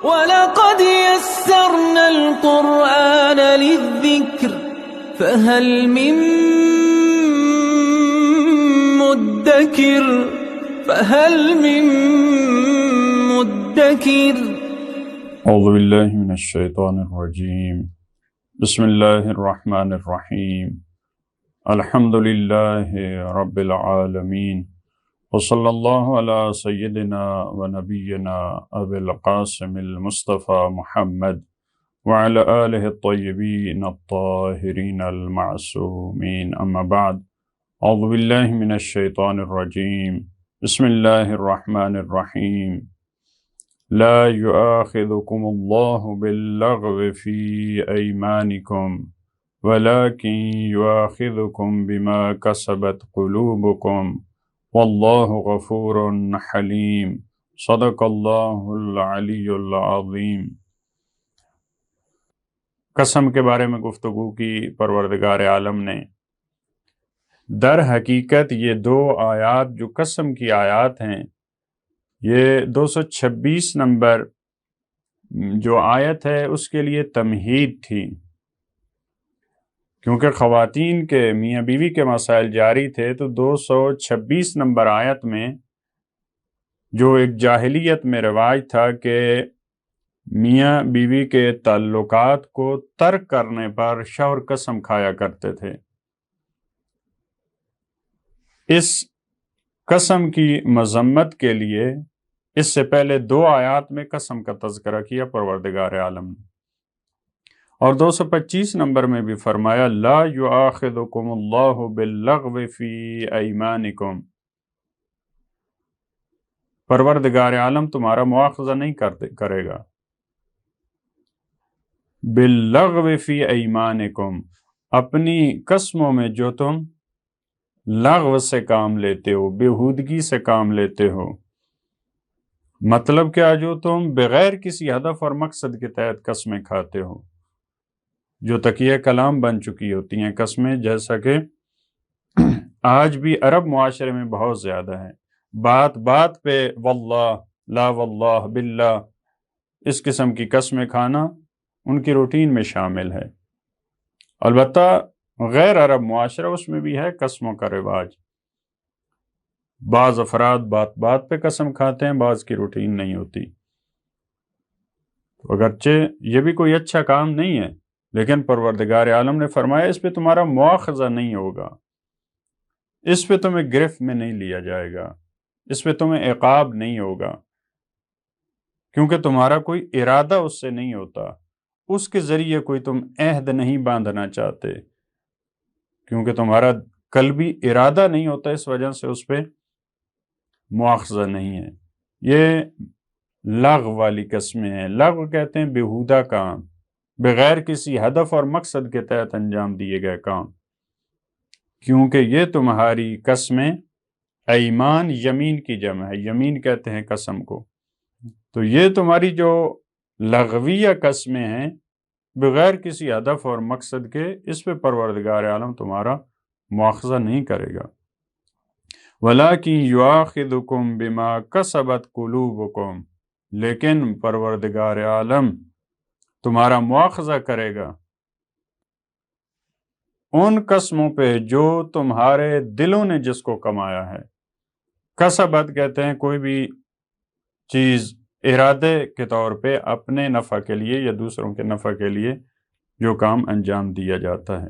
وَلَقَدْ يَسَّرْنَا الْقُرْآنَ لِلذِّكْرِ فَهَلْ مِن مُّدَّكِرٍ اعوذ باللہ من الشیطان الرجیم بسم اللہ الرحمن الرحیم الحمد للہ رب العالمین وصلی اللہ علی سیدنا و نبینا ابی القاسم المصطفى محمد وعلى آلہ الطیبین الطاہرین المعصومین اما بعد اعوذ باللہ من الشیطان الرجیم بسم اللہ الرحمن الرحیم لا يؤاخذكم الله باللغو في أيمانكم ولكن يؤاخذكم بما كسبت قلوبكم والله غفور حليم صدق الله العلی العظیم۔ قسم کے بارے میں گفتگو کی پروردگار عالم نے۔ در حقیقت یہ دو آیات جو قسم کی آیات ہیں، یہ 226 نمبر جو آیت ہے اس کے لیے تمہید تھی، کیونکہ خواتین کے میاں بیوی کے مسائل جاری تھے، تو 226 نمبر آیت میں جو ایک جاہلیت میں رواج تھا کہ میاں بیوی کے تعلقات کو ترک کرنے پر شوہر قسم کھایا کرتے تھے، اس قسم کی مذمت کے لیے اس سے پہلے دو آیات میں قسم کا تذکرہ کیا پروردگار عالم نے، اور 225 نمبر میں بھی فرمایا لا یؤاخذکم اللہ باللغو فی ایمانکم، پروردگار عالم تمہارا مواخذہ نہیں کرے گا، باللغو فی ایمانکم، اپنی قسموں میں جو تم لغو سے کام لیتے ہو، بےہودگی سے کام لیتے ہو، مطلب کیا، جو تم بغیر کسی ہدف اور مقصد کے تحت قسمیں کھاتے ہو، جو تکیہ کلام بن چکی ہوتی ہیں قسمیں، جیسا کہ آج بھی عرب معاشرے میں بہت زیادہ ہے، بات بات پہ واللہ، لا واللہ، باللہ، اس قسم کی قسمیں کھانا ان کی روٹین میں شامل ہے۔ البتہ غیر عرب معاشرہ اس میں بھی ہے قسموں کا رواج، بعض افراد بات بات پہ قسم کھاتے ہیں، بعض کی روٹین نہیں ہوتی، اگرچہ یہ بھی کوئی اچھا کام نہیں ہے، لیکن پروردگار عالم نے فرمایا اس پہ تمہارا مواخذہ نہیں ہوگا، اس پہ تمہیں گرفت میں نہیں لیا جائے گا، اس پہ تمہیں عقاب نہیں ہوگا، کیونکہ تمہارا کوئی ارادہ اس سے نہیں ہوتا، اس کے ذریعے کوئی تم عہد نہیں باندھنا چاہتے، کیونکہ تمہارا قلبی ارادہ نہیں ہوتا، اس وجہ سے اس پہ مواخذہ نہیں ہے۔ یہ لغو والی قسمیں ہیں، لغو کہتے ہیں بیہودہ کام، بغیر کسی ہدف اور مقصد کے تحت انجام دیے گئے کام، کیونکہ یہ تمہاری قسمیں ایمان یمین کی جمع ہے، یمین کہتے ہیں قسم کو، تو یہ تمہاری جو لغویہ قسمیں ہیں بغیر کسی ہدف اور مقصد کے، اس پہ پروردگار عالم تمہارا مواخذہ نہیں کرے گا۔ وَلَٰكِن يُؤَاخِذُكُم بِمَا كَسَبَتْ قُلُوبُكُم، لیکن پروردگار عالم تمہارا مواخذہ کرے گا ان قسموں پہ جو تمہارے دلوں نے جس کو کمایا ہے۔ کسبت کہتے ہیں کوئی بھی چیز ارادے کے طور پہ اپنے نفع کے لیے یا دوسروں کے نفع کے لیے جو کام انجام دیا جاتا ہے،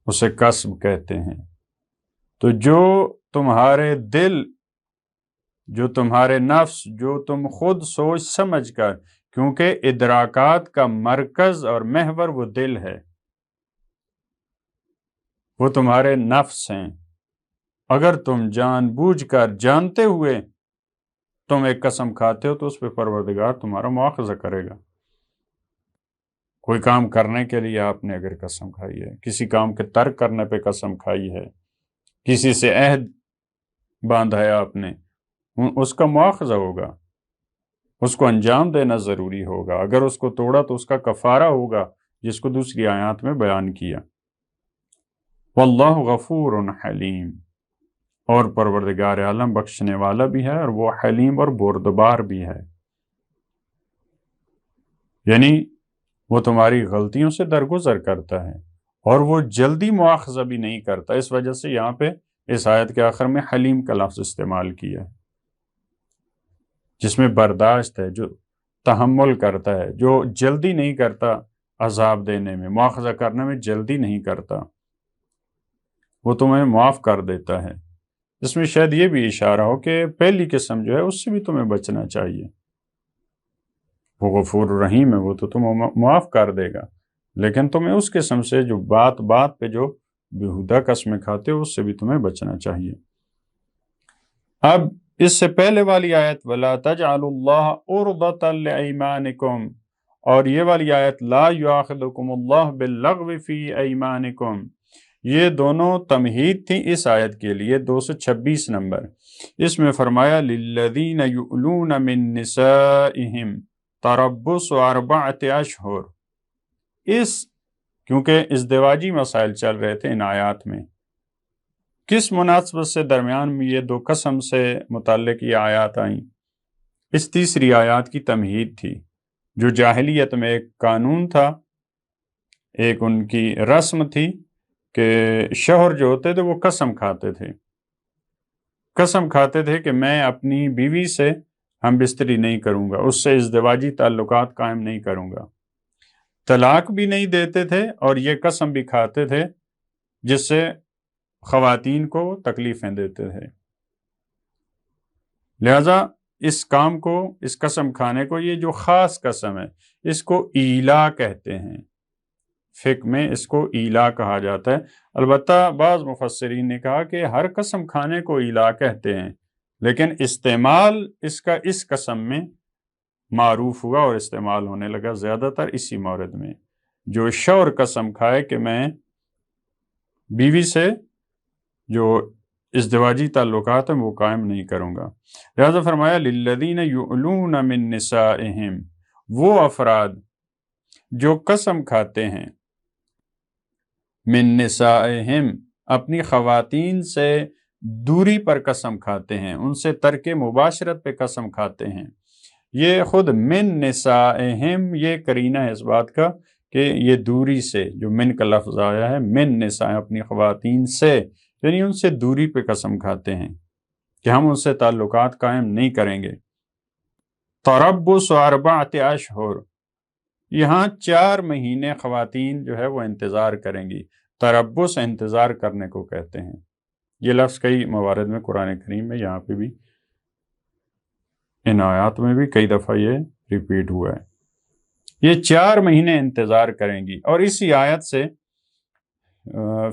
اسے کسب کہتے ہیں۔ تو جو تمہارے دل، جو تمہارے نفس، جو تم خود سوچ سمجھ کر، کیونکہ ادراکات کا مرکز اور محور وہ دل ہے، وہ تمہارے نفس ہیں، اگر تم جان بوجھ کر جانتے ہوئے تم ایک قسم کھاتے ہو تو اس پہ پروردگار تمہارا مواخذہ کرے گا۔ کوئی کام کرنے کے لیے آپ نے اگر قسم کھائی ہے، کسی کام کے ترک کرنے پہ قسم کھائی ہے، کسی سے عہد باندھا ہے آپ نے، اس کا مواخذہ ہوگا، اس کو انجام دینا ضروری ہوگا، اگر اس کو توڑا تو اس کا کفارہ ہوگا، جس کو دوسری آیات میں بیان کیا۔ واللہ غفور حلیم، اور پروردگار عالم بخشنے والا بھی ہے اور وہ حلیم اور بردبار بھی ہے۔ یعنی وہ تمہاری غلطیوں سے درگزر کرتا ہے اور وہ جلدی مواخذہ بھی نہیں کرتا۔ اس وجہ سے یہاں پہ اس آیت کے آخر میں حلیم کا لفظ استعمال کیا ہے، جس میں برداشت ہے، جو تحمل کرتا ہے، جو جلدی نہیں کرتا عذاب دینے میں، مواخذہ کرنے میں جلدی نہیں کرتا، وہ تمہیں معاف کر دیتا ہے۔ اس میں شاید یہ بھی اشارہ ہو کہ پہلی قسم جو ہے اس سے بھی تمہیں بچنا چاہیے۔ وہ غفور الرحیم ہے، وہ تو تمہیں معاف کر دے گا، لیکن تمہیں اس قسم سے جو بات بات پہ جو بیہودہ قسمیں کھاتے ہو اس سے بھی تمہیں بچنا چاہیے۔ اب اس سے پہلے والی آیت وَلَا تَجْعَلُوا اللَّهَ عُرْضَةً لِأَيْمَانِكُمْ، اور یہ والی آیت لَا يُؤَاخِذُكُمُ اللَّهُ بِاللَّغْوِ فِي أَيْمَانِكُمْ، یہ دونوں تمہید تھیں اس آیت کے لیے، 226 نمبر۔ اس میں فرمایا لِلَّذِينَ يُؤْلُونَ مِن نِّسَائِهِمْ تَرَبُّصُ 4 اشہر، کیونکہ ازدواجی مسائل چل رہے تھے ان آیات میں، کس مناسبت سے درمیان میں یہ دو قسم سے متعلق یہ آیات آئیں؟ اس تیسری آیات کی تمہید تھی، جو جاہلیت میں ایک قانون تھا، ایک ان کی رسم تھی کہ شوہر جو ہوتے تھے وہ قسم کھاتے تھے، قسم کھاتے تھے کہ میں اپنی بیوی سے ہم بستری نہیں کروں گا، اس سے ازدواجی تعلقات قائم نہیں کروں گا، طلاق بھی نہیں دیتے تھے اور یہ قسم بھی کھاتے تھے جس سے خواتین کو تکلیفیں دیتے تھے۔ لہذا اس کام کو، اس قسم کھانے کو، یہ جو خاص قسم ہے اس کو ایلا کہتے ہیں، فقہ میں اس کو ایلا کہا جاتا ہے۔ البتہ بعض مفسرین نے کہا کہ ہر قسم کھانے کو ایلا کہتے ہیں، لیکن استعمال اس کا اس قسم میں معروف ہوا اور استعمال ہونے لگا زیادہ تر اسی مورد میں، جو شوہر قسم کھائے کہ میں بیوی سے جو ازدواجی تعلقات ہیں وہ قائم نہیں کروں گا۔ لہذا فرمایا للذین یؤلون من نسائہم، وہ افراد جو قسم کھاتے ہیں من نسائہم، اپنی خواتین سے دوری پر قسم کھاتے ہیں، ان سے ترک مباشرت پہ قسم کھاتے ہیں۔ یہ خود من نسائہم یہ قرینہ ہے اس بات کا کہ یہ دوری سے، جو من کا لفظ آیا ہے، من نساء اپنی خواتین سے، یعنی ان سے دوری پہ قسم کھاتے ہیں کہ ہم ان سے تعلقات قائم نہیں کریں گے۔ تربص 4 اشہر، یہاں 4 مہینے خواتین جو ہے وہ انتظار کریں گی۔ تربص انتظار کرنے کو کہتے ہیں، یہ لفظ کئی موارد میں قرآن کریم میں، یہاں پہ بھی ان آیات میں بھی کئی دفعہ یہ ریپیٹ ہوا ہے۔ یہ 4 مہینے انتظار کریں گی، اور اسی آیت سے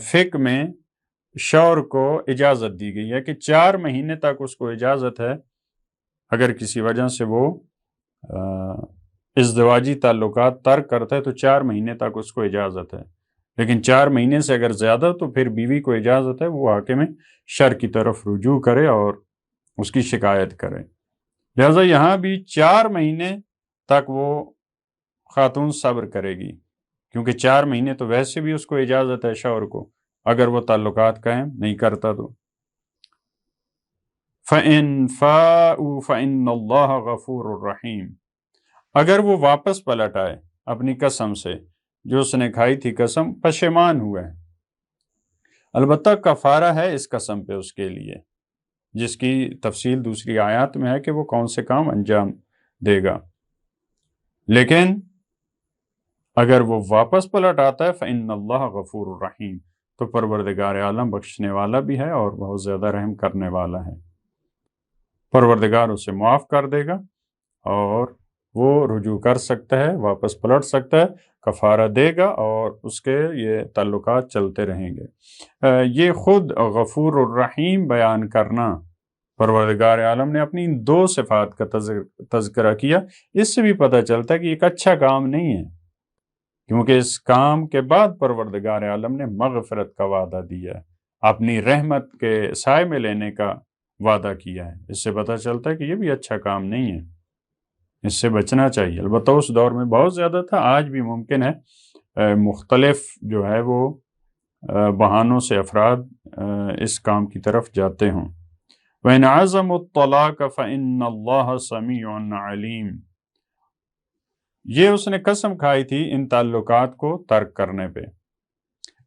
فقہ میں شوہر کو اجازت دی گئی ہے کہ 4 مہینے تک اس کو اجازت ہے، اگر کسی وجہ سے وہ ازدواجی تعلقات ترک کرتا ہے تو 4 مہینے تک اس کو اجازت ہے، لیکن 4 مہینے سے اگر زیادہ تو پھر بیوی کو اجازت ہے وہ حاکم شرع کی طرف رجوع کرے اور اس کی شکایت کرے۔ لہذا یہاں بھی 4 مہینے تک وہ خاتون صبر کرے گی، کیونکہ 4 مہینے تو ویسے بھی اس کو اجازت ہے شوہر کو، اگر وہ تعلقات قائم نہیں کرتا تو۔ فَإِن فَاءُوا فَإِنَّ اللَّهَ غَفُورٌ رَحِيمٌ، اگر وہ واپس پلٹ آئے اپنی قسم سے جو اس نے کھائی تھی، قسم پشیمان ہوا ہے، البتہ کفارہ ہے اس قسم پہ اس کے لیے، جس کی تفصیل دوسری آیات میں ہے کہ وہ کون سے کام انجام دے گا، لیکن اگر وہ واپس پلٹ آتا ہے فَإِنَّ اللَّهَ غَفُورٌ رَحِيمٌ، تو پروردگار عالم بخشنے والا بھی ہے اور بہت زیادہ رحم کرنے والا ہے، پروردگار اسے معاف کر دے گا اور وہ رجوع کر سکتا ہے، واپس پلٹ سکتا ہے، کفارہ دے گا اور اس کے یہ تعلقات چلتے رہیں گے۔ یہ خود غفور الرحیم بیان کرنا، پروردگار عالم نے اپنی 2 صفات کا تذکرہ کیا، اس سے بھی پتہ چلتا ہے کہ ایک اچھا کام نہیں ہے، کیونکہ اس کام کے بعد پروردگار عالم نے مغفرت کا وعدہ دیا ہے، اپنی رحمت کے سائے میں لینے کا وعدہ کیا ہے۔ اس سے پتہ چلتا ہے کہ یہ بھی اچھا کام نہیں ہے، اس سے بچنا چاہیے۔ البتہ اس دور میں بہت زیادہ تھا، آج بھی ممکن ہے مختلف جو ہے وہ بہانوں سے افراد اس کام کی طرف جاتے ہوں۔ وَإِنْ عَزَمُوا الطَّلَاقَ فَإِنَّ اللَّهَ سَمِيعٌ عَلِيمٌ، یہ اس نے قسم کھائی تھی ان تعلقات کو ترک کرنے پہ،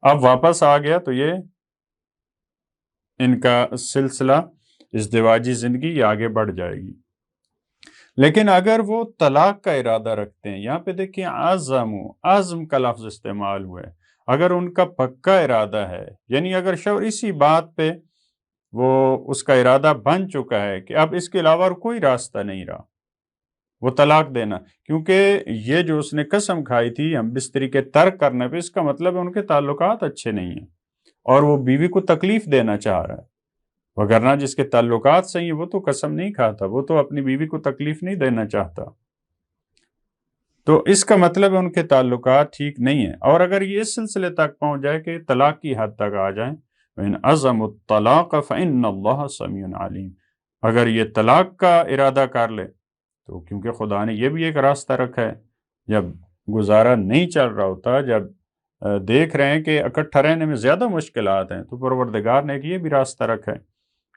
اب واپس آ گیا تو یہ ان کا سلسلہ ازدواجی زندگی یہ آگے بڑھ جائے گی۔ لیکن اگر وہ طلاق کا ارادہ رکھتے ہیں، یہاں پہ دیکھیں عزم کا لفظ استعمال ہوا ہے، اگر ان کا پکا ارادہ ہے، یعنی اگر شوہر اسی بات پہ وہ اس کا ارادہ بن چکا ہے کہ اب اس کے علاوہ کوئی راستہ نہیں رہا، وہ طلاق دینا، کیونکہ یہ جو اس نے قسم کھائی تھی ہم بستری کے ترک کرنے پہ، اس کا مطلب ہے ان کے تعلقات اچھے نہیں ہیں اور وہ بیوی کو تکلیف دینا چاہ رہا ہے، وگرنہ جس کے تعلقات صحیح ہیں وہ تو قسم نہیں کھاتا، وہ تو اپنی بیوی کو تکلیف نہیں دینا چاہتا، تو اس کا مطلب ہے ان کے تعلقات ٹھیک نہیں ہیں۔ اور اگر یہ اس سلسلے تک پہنچ جائے کہ طلاق کی حد تک آ جائیں، وَإِنْ عَزَمُوا الطَّلَاقَ فَإِنَّ اللَّهَ سَمِيعٌ عَلِيمٌ، اگر یہ طلاق کا ارادہ کر لے تو کیونکہ خدا نے یہ بھی ایک راستہ رکھا ہے، جب گزارا نہیں چل رہا ہوتا، جب دیکھ رہے ہیں کہ اکٹھا رہنے میں زیادہ مشکلات ہیں، تو پروردگار نے یہ بھی راستہ رکھا ہے،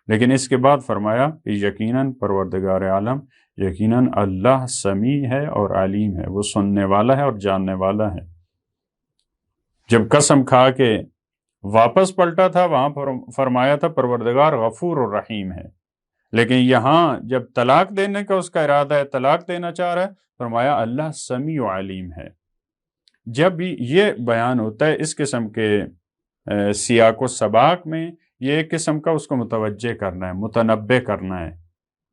لیکن اس کے بعد فرمایا کہ یقیناً پروردگار عالم، یقیناً اللہ سمیع ہے اور علیم ہے، وہ سننے والا ہے اور جاننے والا ہے۔ جب قسم کھا کے واپس پلٹا تھا وہاں فرمایا تھا پروردگار غفور اور رحیم ہے، لیکن یہاں جب طلاق دینے کا اس کا ارادہ ہے، طلاق دینا چاہ رہا ہے، فرمایا اللہ سمیع و علیم ہے۔ جب بھی یہ بیان ہوتا ہے اس قسم کے سیاق و سباق میں، یہ ایک قسم کا اس کو متوجہ کرنا ہے، متنبہ کرنا ہے،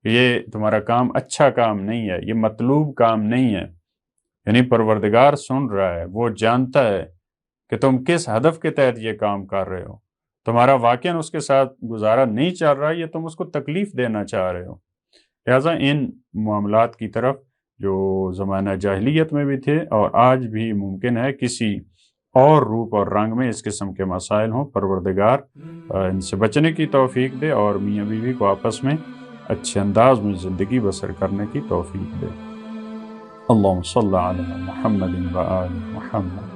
یہ تمہارا کام اچھا کام نہیں ہے، یہ مطلوب کام نہیں ہے، یعنی پروردگار سن رہا ہے، وہ جانتا ہے کہ تم کس ہدف کے تحت یہ کام کر رہے ہو، تمہارا واقعاً اس کے ساتھ گزارا نہیں چل رہا، یہ تم اس کو تکلیف دینا چاہ رہے ہو۔ لہٰذا ان معاملات کی طرف جو زمانہ جاہلیت میں بھی تھے اور آج بھی ممکن ہے کسی اور روپ اور رنگ میں اس قسم کے مسائل ہوں، پروردگار ان سے بچنے کی توفیق دے اور میاں بیوی کو آپس میں اچھے انداز میں زندگی بسر کرنے کی توفیق دے۔ اللہم صلی علی محمد و آل محمد۔